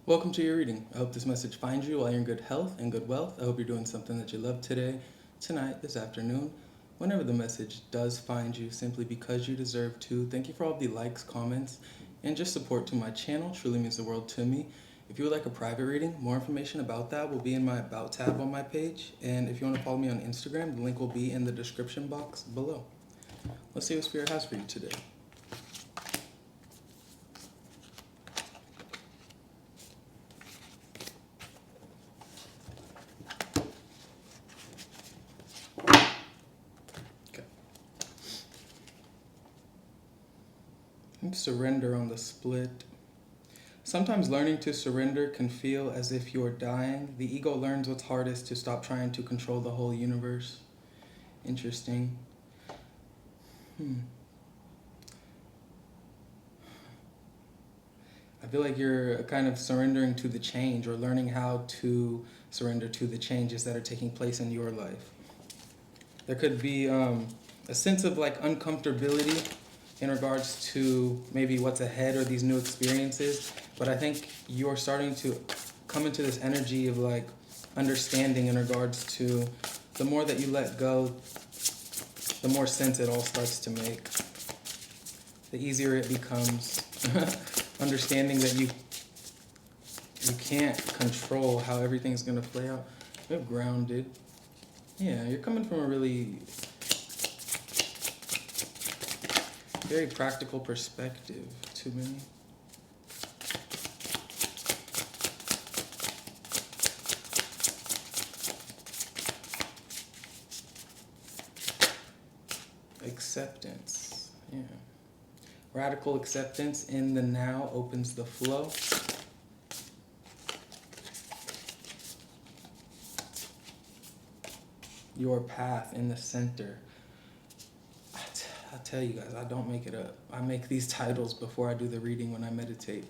Welcome to your reading. I hope this message finds you while you're in good health and good wealth. I hope you're doing something that you love today, tonight, this afternoon, whenever the message does find you, simply because you deserve to. Thank you for all the likes, comments, and just support to my channel. Truly means the world to me. If you would like a private reading, more information about that will be in my About tab on my page. And if you want to follow me on Instagram, the link will be in the description box below. Let's see what Spirit has for you today. Surrender on the split. Sometimes learning to surrender can feel as if you're dying. The ego learns what's hardest to stop trying to control the whole universe. Interesting. I feel like you're kind of surrendering to the change, or learning how to surrender to the changes that are taking place in your life. There could be a sense of like uncomfortability in regards to maybe what's ahead or these new experiences, but I think you're starting to come into this energy of like understanding in regards to the more that you let go, the more sense it all starts to make. The easier it becomes. Understanding that you can't control how everything's gonna play out. You're grounded. Yeah, you're coming from a really very practical perspective to me. Acceptance. Yeah. Radical acceptance in the now opens the flow. Your path in the center. I tell you guys, I don't make it up. I make these titles before I do the reading when I meditate.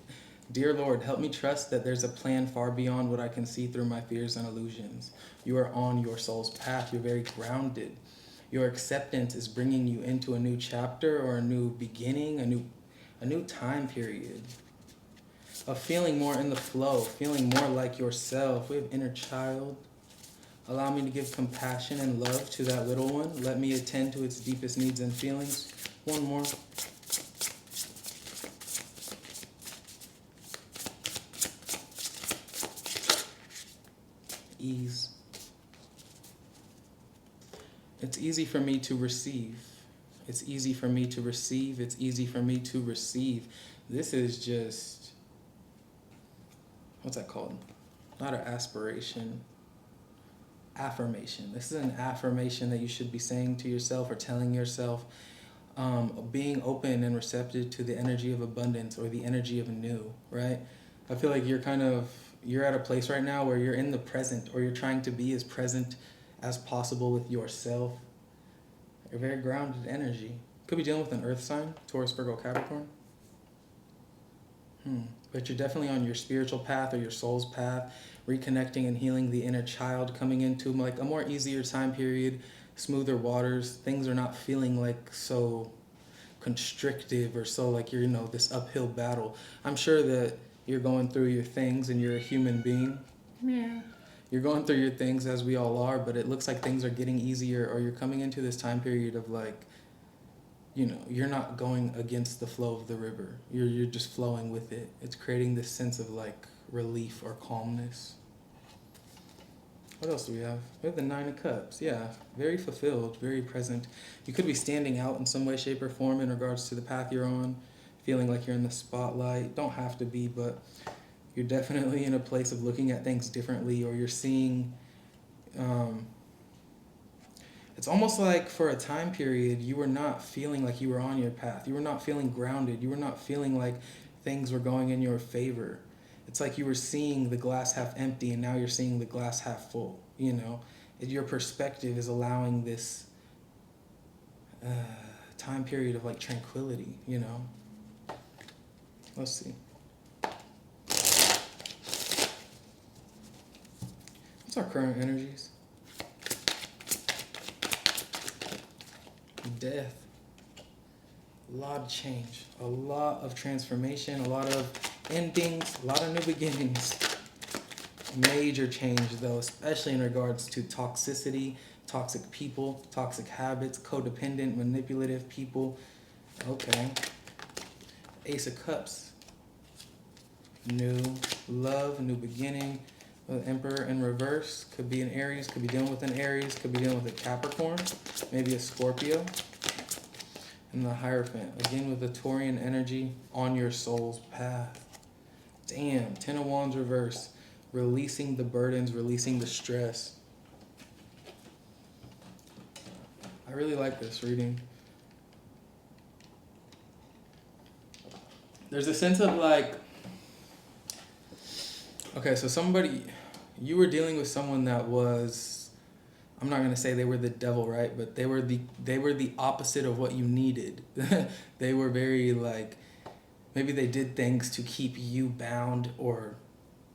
Dear Lord, help me trust that there's a plan far beyond what I can see through my fears and illusions. You are on your soul's path. You're very grounded. Your acceptance is bringing you into a new chapter or a new beginning, a new time period of feeling more in the flow, feeling more like yourself. We have inner child. Allow me to give compassion and love to that little one. Let me attend to its deepest needs and feelings. One more. Ease. It's easy for me to receive. It's easy for me to receive. It's easy for me to receive. This is just, what's that called? Not an aspiration. Affirmation. This is an affirmation that you should be saying to yourself or telling yourself. Being open and receptive to the energy of abundance or the energy of new, right? I feel like you're at a place right now where you're in the present, or you're trying to be as present as possible with yourself. You're very grounded energy. Could be dealing with an earth sign, Taurus, Virgo, Capricorn. But you're definitely on your spiritual path or your soul's path, reconnecting and healing the inner child, coming into like a more easier time period, smoother waters. Things are not feeling like so constrictive or so like you're, this uphill battle. I'm sure that you're going through your things and you're a human being. Yeah. You're going through your things as we all are, but it looks like things are getting easier, or you're coming into this time period of like, you're not going against the flow of the river. You're just flowing with it. It's creating this sense of like relief or calmness. What else do we have? We have the Nine of Cups. Yeah, very fulfilled, very present. You could be standing out in some way, shape, or form in regards to the path you're on, feeling like you're in the spotlight. Don't have to be, but you're definitely in a place of looking at things differently, or you're seeing... It's almost like for a time period, you were not feeling like you were on your path. You were not feeling grounded. You were not feeling like things were going in your favor. It's like you were seeing the glass half empty, and now you're seeing the glass half full. Your perspective is allowing this time period of like tranquility. Let's see. What's our current energies? Death. A lot of change, a lot of transformation, a lot of endings, a lot of new beginnings. Major change though, especially in regards to toxicity, toxic people, toxic habits, codependent, manipulative people. Okay. Ace of Cups. New love, new beginning. Emperor in reverse. Could be an Aries, could be dealing with an Aries, could be dealing with a Capricorn, maybe a Scorpio. And the Hierophant, again with the Taurian energy on your soul's path. Damn, Ten of Wands reverse. Releasing the burdens, releasing the stress. I really like this reading. There's a sense of like, okay, so you were dealing with someone that was, I'm not gonna say they were the devil, right? But they were the opposite of what you needed. They were very like, maybe they did things to keep you bound or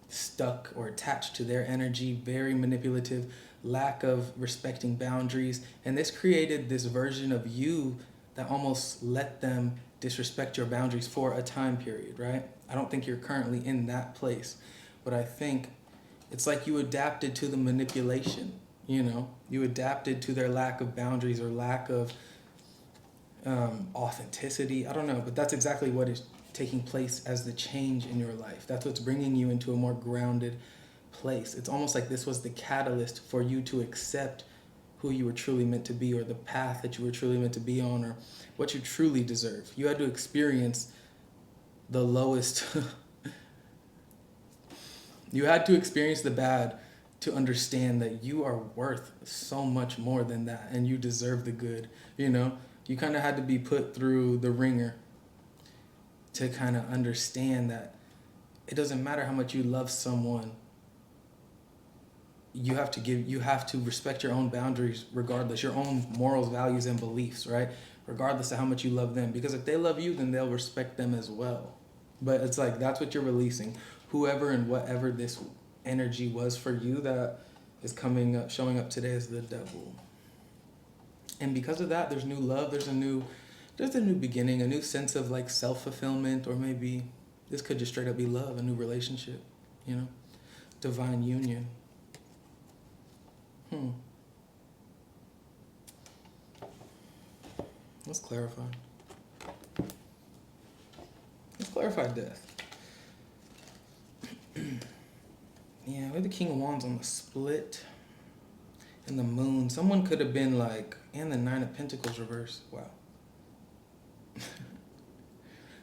stuck or attached to their energy, very manipulative, lack of respecting boundaries. And this created this version of you that almost let them disrespect your boundaries for a time period, right? I don't think you're currently in that place, but I think it's like you adapted to the manipulation, you adapted to their lack of boundaries or lack of authenticity. I don't know, but that's exactly what is taking place as the change in your life. That's what's bringing you into a more grounded place. It's almost like this was the catalyst for you to accept who you were truly meant to be, or the path that you were truly meant to be on, or what you truly deserve. You had to experience the lowest. You had to experience the bad to understand that you are worth so much more than that, and you deserve the good. You kind of had to be put through the ringer to kind of understand that it doesn't matter how much you love someone. You have to respect your own boundaries regardless, your own morals, values, and beliefs, right? Regardless of how much you love them. Because if they love you, then they'll respect them as well. But it's like, that's what you're releasing. Whoever and whatever this energy was for you that is showing up today as the devil. And because of that, there's new love, there's a new beginning, a new sense of like self-fulfillment, or maybe this could just straight up be love, a new relationship, divine union. Let's clarify. Let's clarify death. Yeah, we have the King of Wands on the split. And the Moon. Someone could have been like, and the Nine of Pentacles reverse. Wow.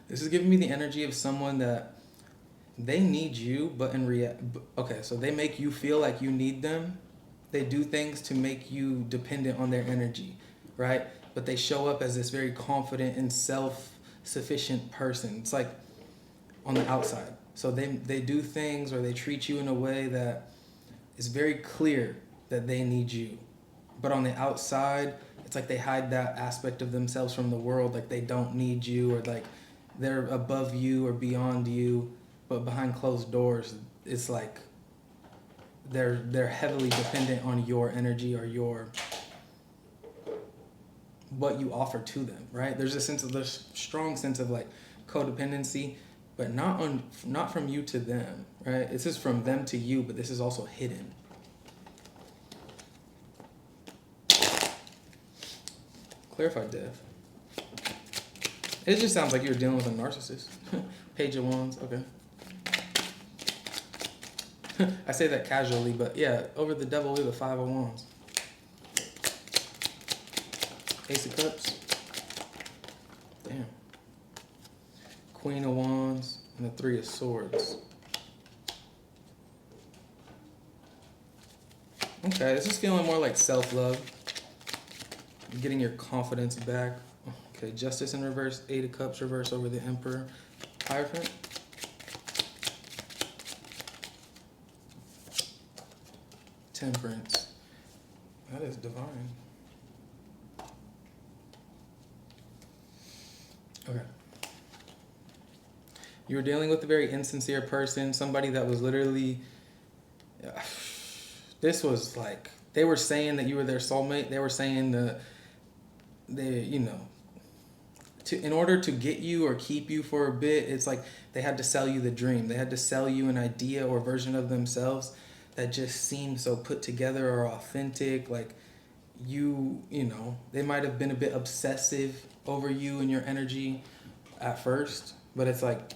This is giving me the energy of someone that they need you, but okay, so they make you feel like you need them. They do things to make you dependent on their energy, right? But they show up as this very confident and self-sufficient person. It's like on the outside. So they do things, or they treat you in a way that is very clear that they need you. But on the outside, it's like they hide that aspect of themselves from the world, like they don't need you, or like they're above you or beyond you. But behind closed doors, it's like they're heavily dependent on your energy or what you offer to them, right? There's a strong sense of like codependency, but not from you to them, right? This is from them to you, but this is also hidden. Clarify death. It just sounds like you're dealing with a narcissist. Page of Wands, okay. I say that casually, but yeah, over the devil, we have the Five of Wands. Ace of Cups. Damn. Queen of Wands and the Three of Swords. Okay, this is feeling more like self-love. Getting your confidence back. Okay, Justice in reverse, Eight of Cups reverse over the Emperor. Hierophant. Temperance. That is divine. Okay. You were dealing with a very insincere person, somebody that was literally... This was like... They were saying that you were their soulmate. They were saying to in order to get you or keep you for a bit, it's like they had to sell you the dream. They had to sell you an idea or version of themselves that just seemed so put together or authentic. Like you know, they might have been a bit obsessive over you and your energy at first, but it's like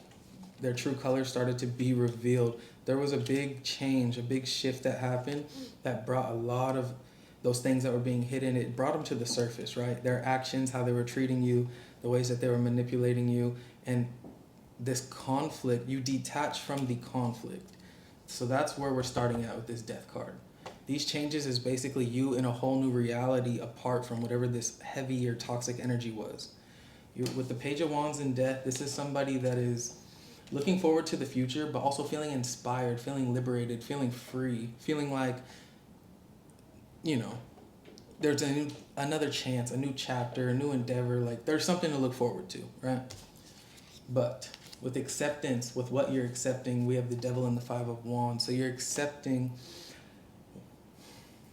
their true colors started to be revealed. There was a big change, a big shift that happened that brought a lot of those things that were being hidden. It brought them to the surface, right? Their actions, how they were treating you, the ways that they were manipulating you, and this conflict, you detach from the conflict. So that's where we're starting at with this death card. These changes is basically you in a whole new reality apart from whatever this heavy or toxic energy was. With the Page of Wands and Death, this is somebody that is looking forward to the future, but also feeling inspired, feeling liberated, feeling free, feeling like, you know, there's another chance, a new chapter, a new endeavor. Like there's something to look forward to, right? But with acceptance, with what you're accepting, we have the Devil and the Five of Wands. So you're accepting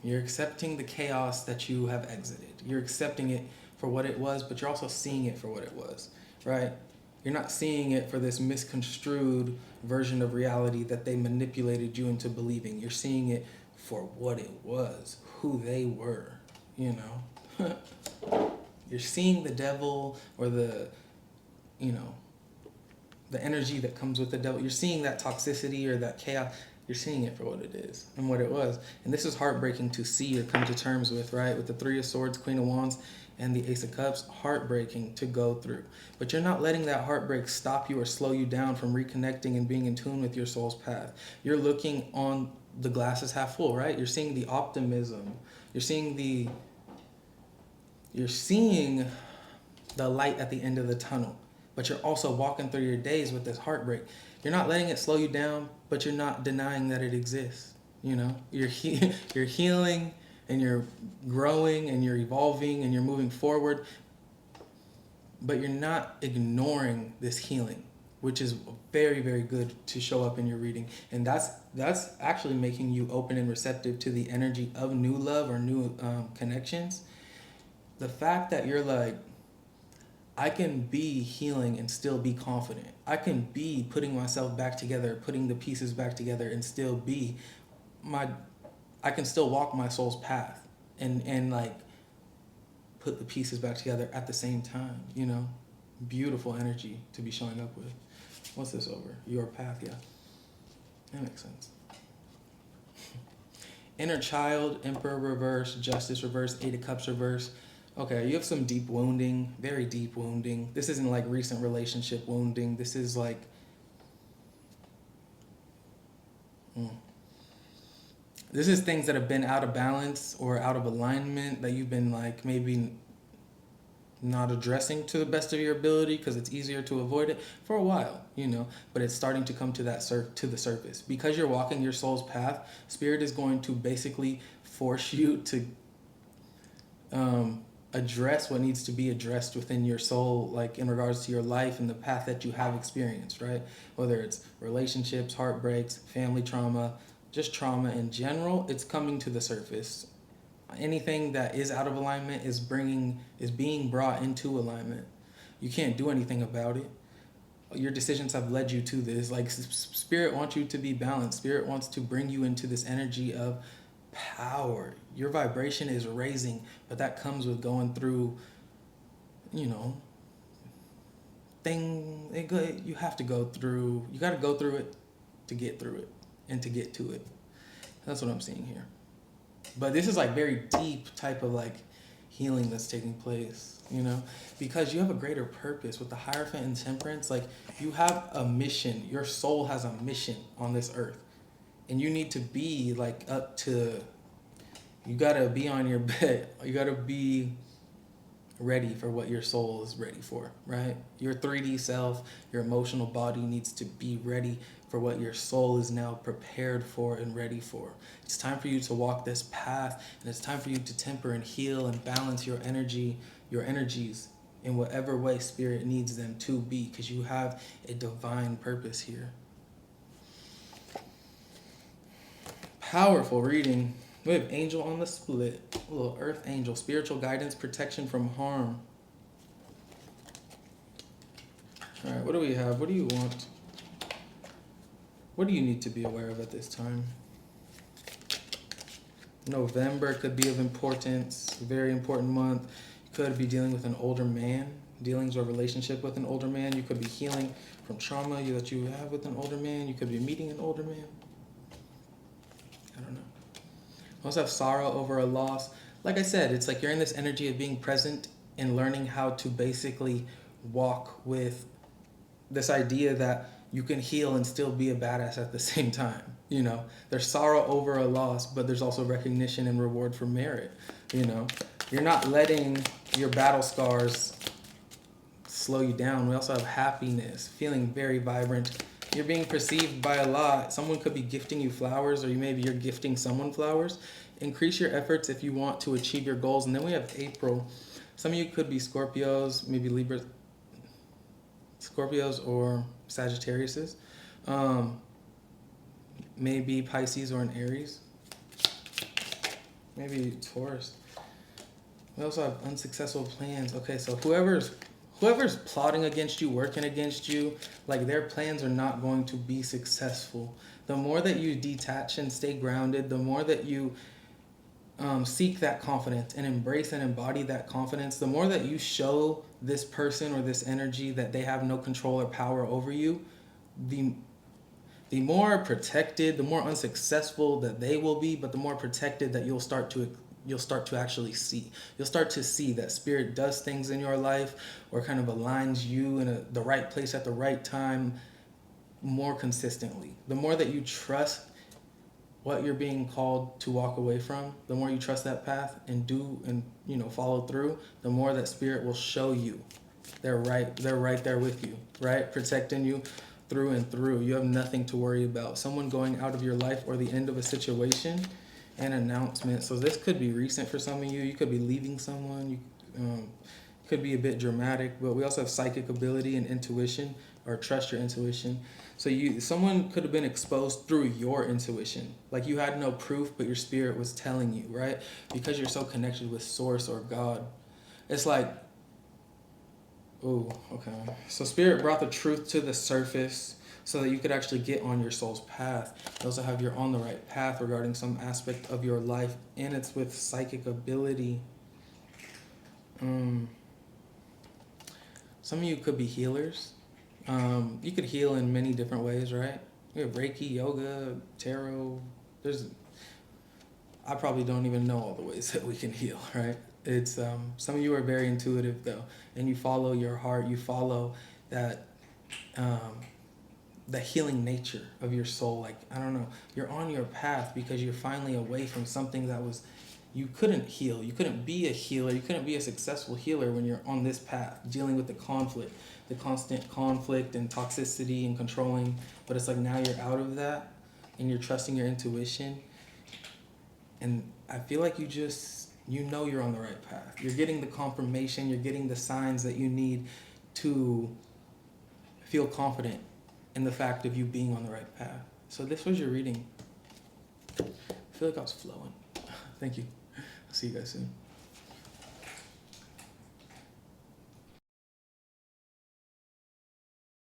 the chaos that you have exited. You're accepting it for what it was, but you're also seeing it for what it was, right? You're not seeing it for this misconstrued version of reality that they manipulated you into believing. You're seeing it for what it was, who they were, you know? You're seeing the devil or the, you know, the energy that comes with the devil. You're seeing that toxicity or that chaos. You're seeing it for what it is and what it was. And this is heartbreaking to see or come to terms with, right? With the Three of Swords, Queen of Wands, and the Ace of Cups, heartbreaking to go through. But you're not letting that heartbreak stop you or slow you down from reconnecting and being in tune with your soul's path. You're looking on the glass is half full, right? You're seeing the optimism. You're seeing the light at the end of the tunnel. But you're also walking through your days with this heartbreak. You're not letting it slow you down, but you're not denying that it exists. You know, you're healing and you're growing and you're evolving and you're moving forward, but you're not ignoring this healing, which is very, very good to show up in your reading. And that's actually making you open and receptive to the energy of new love or new connections. The fact that you're like, I can be healing and still be confident. I can be putting myself back together, putting the pieces back together and still be I can still walk my soul's path and like put the pieces back together at the same time, you know? Beautiful energy to be showing up with. What's this over? Your path, yeah. That makes sense. Inner Child, Emperor reverse, Justice reverse, Eight of Cups reverse. Okay, you have some deep wounding, very deep wounding. This isn't like recent relationship wounding. This is like... This is things that have been out of balance or out of alignment that you've been like maybe not addressing to the best of your ability because it's easier to avoid it for a while, you know, but it's starting to come to that to the surface. Because you're walking your soul's path, Spirit is going to basically force you to address what needs to be addressed within your soul, like in regards to your life and the path that you have experienced, right? Whether it's relationships, heartbreaks, family trauma, just trauma in general, it's coming to the surface. Anything that is out of alignment is being brought into alignment. You can't do anything about it. Your decisions have led you to this. Like Spirit wants you to be balanced. Spirit wants to bring you into this energy of power. Your vibration is raising, but that comes with going through, you know, you have to go through, you got to go through it to get through it and to get to it. That's what I'm seeing here. But this is like very deep type of like healing that's taking place, you know, because you have a greater purpose with the Hierophant and Temperance. Like you have a mission. Your soul has a mission on this earth. And you need to be like you gotta be on your bed. You gotta be ready for what your soul is ready for, right? Your 3D self, your emotional body needs to be ready for what your soul is now prepared for and ready for. It's time for you to walk this path, and it's time for you to temper and heal and balance your energies in whatever way Spirit needs them to be, because you have a divine purpose here. Powerful reading. We have Angel on the split. A little Earth Angel. Spiritual guidance, protection from harm. All right, what do we have? What do you want? What do you need to be aware of at this time? November could be of importance, very important month. You could be dealing with an older man, dealings or relationship with an older man. You could be healing from trauma that you have with an older man. You could be meeting an older man. I don't know. You also have sorrow over a loss. Like I said, it's like you're in this energy of being present and learning how to basically walk with this idea that you can heal and still be a badass at the same time. You know, there's sorrow over a loss, but there's also recognition and reward for merit. You know, you're not letting your battle scars slow you down. We also have happiness, feeling very vibrant. You're being perceived by a lot. Someone could be gifting you flowers, or maybe you're gifting someone flowers. Increase your efforts if you want to achieve your goals. And then we have April. Some of you could be Scorpios, maybe Libra, Scorpios or Sagittariuses. Maybe Pisces or an Aries. Maybe Taurus. We also have unsuccessful plans. Okay, so whoever's plotting against you, working against you, like their plans are not going to be successful. The more that you detach and stay grounded, the more that you seek that confidence and embrace and embody that confidence, the more that you show this person or this energy that they have no control or power over you, the more protected, the more unsuccessful that they will be, but the more protected that you'll start to actually see. You'll start to see that spirit does things in your life or kind of aligns you in the right place at the right time more consistently. The more that you trust what you're being called to walk away from, the more you trust that path and do and follow through, the more that spirit will show you they're right there with you, right? Protecting you through and through. You have nothing to worry about. Someone going out of your life or the end of a situation, an announcement. So this could be recent for some of you. You could be leaving someone. You could be a bit dramatic, but we also have psychic ability and intuition, or trust your intuition. So someone could have been exposed through your intuition. Like you had no proof, but your spirit was telling you, right? Because you're so connected with source or God. It's like, oh, okay. So spirit brought the truth to the surface so that you could actually get on your soul's path. You also have you're on the right path regarding some aspect of your life, and it's with psychic ability. Some of you could be healers. You could heal in many different ways, right? You have Reiki, yoga, tarot. I probably don't even know all the ways that we can heal, right? It's some of you are very intuitive though, and you follow your heart. You follow that the healing nature of your soul. Like, I don't know, you're on your path because you're finally away from something that was you couldn't heal. You couldn't be a healer. You couldn't be a successful healer when you're on this path, dealing with the conflict, the constant conflict and toxicity and controlling. But it's like now you're out of that and you're trusting your intuition. And I feel like you're on the right path. You're getting the confirmation. You're getting the signs that you need to feel confident in the fact of you being on the right path. So this was your reading. I feel like I was flowing. Thank you. I'll see you guys soon.